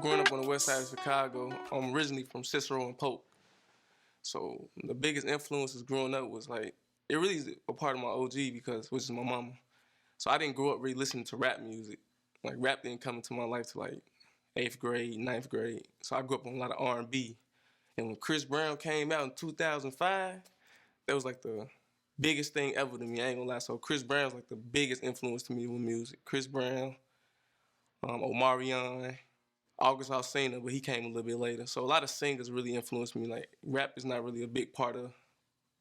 Growing up on the west side of Chicago, I'm originally from Cicero and Polk. So the biggest influences growing up was like, it really is a part of my OG because, which is my mama. So I didn't grow up really listening to rap music. Like rap didn't come into my life till like 8th grade, 9th grade. So I grew up on a lot of R&B. And when Chris Brown came out in 2005, that was like the biggest thing ever to me, I ain't gonna lie. So Chris Brown's like the biggest influence to me with music. Chris Brown, Omarion, August Alsina, but he came a little bit later. So a lot of singers really influenced me. Like rap is not really a big part of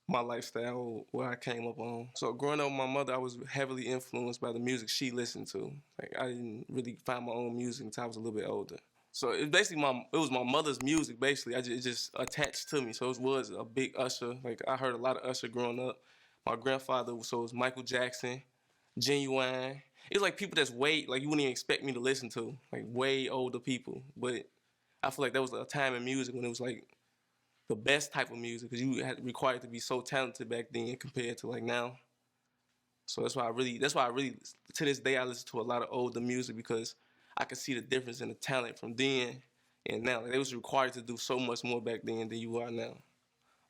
my lifestyle, where I came up on. So growing up with my mother, I was heavily influenced by the music she listened to. Like I didn't really find my own music until I was a little bit older. So it basically it was my mother's music basically. It just attached to me. So it was a big Usher. Like I heard a lot of Usher growing up. My grandfather, so it was Michael Jackson, Genuine. It's like people that's way, like you wouldn't even expect me to listen to, like way older people. But I feel like there was a time in music when it was like the best type of music because you had required to be so talented back then compared to like now. So that's why I really, to this day, I listen to a lot of older music because I can see the difference in the talent from then and now. Like, they was required to do so much more back then than you are now.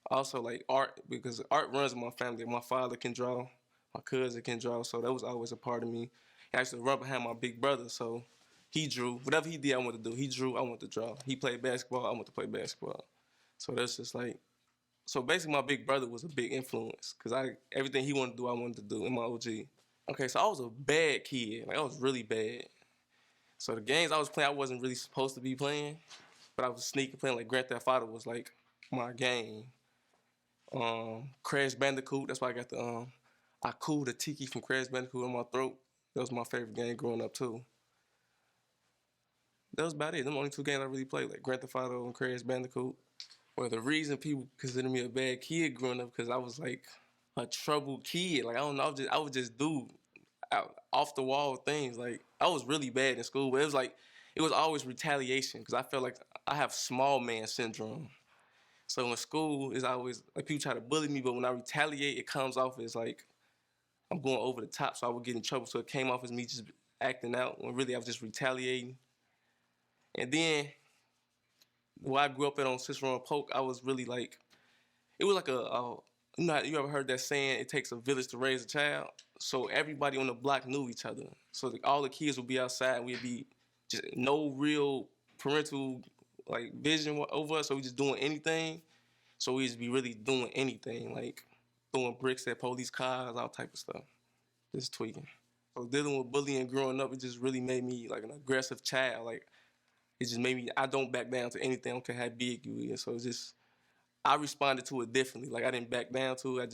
Also, like art, because art runs in my family. My father can draw, my cousin can draw, so that was always a part of me. I used to run behind my big brother, so he drew. Whatever he did, I wanted to do. He drew, I wanted to draw. He played basketball, I wanted to play basketball. So that's just like, so basically my big brother was a big influence because everything he wanted to do, I wanted to do in my OG. Okay, so I was a bad kid. Like I was really bad. So the games I was playing, I wasn't really supposed to be playing, but I was sneaking playing. Like Grand Theft Auto was like my game. Crash Bandicoot, that's why I got I cooled the tiki from Crash Bandicoot in my throat. That was my favorite game growing up too. That was about it. Them only two games I really played, like Grand Theft Auto and Crash Bandicoot. Well, the reason people consider me a bad kid growing up because I was like a troubled kid. Like I don't know, I would just do off the wall things. Like I was really bad in school, but it was always retaliation because I felt like I have small man syndrome. So in school, it's always like people try to bully me, but when I retaliate, it comes off as like I'm going over the top, so I would get in trouble. So it came off as me just acting out when really I was just retaliating. And then where I grew up at on Cicero and Polk, I was really like, it was like you ever heard that saying, it takes a village to raise a child? So everybody on the block knew each other. So all the kids would be outside, and we'd be just no real parental like vision over us, so we just doing anything. So we just be really doing anything, like throwing bricks at police cars, all type of stuff. Just tweaking. So dealing with bullying growing up, it just really made me like an aggressive child. Like it just made me, I don't back down to anything. I don't care how big you is. So it's just, I responded to it differently. Like I didn't back down to it.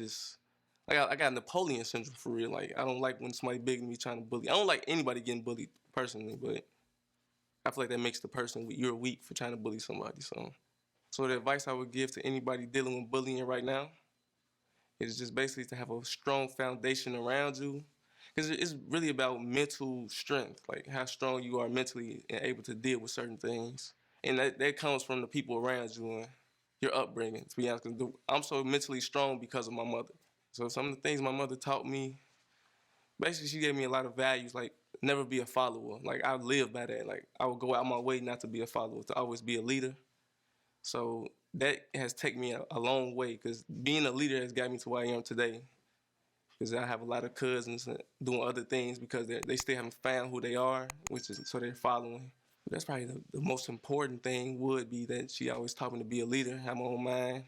I got Napoleon syndrome for real. Like I don't like when somebody big than me trying to bully. I don't like anybody getting bullied personally, but I feel like that makes the person, you're weak for trying to bully somebody. So the advice I would give to anybody dealing with bullying right now is just basically to have a strong foundation around you. Because it's really about mental strength, like how strong you are mentally and able to deal with certain things. And that comes from the people around you and your upbringing, to be honest. 'Cause I'm so mentally strong because of my mother. So some of the things my mother taught me, basically she gave me a lot of values, like never be a follower. Like I live by that. Like I would go out my way not to be a follower, to always be a leader. So that has taken me a long way because being a leader has got me to where I am today. Because I have a lot of cousins doing other things because they still haven't found who they are, which is so they're following. That's probably the most important thing would be that she always taught me to be a leader, have my own mind.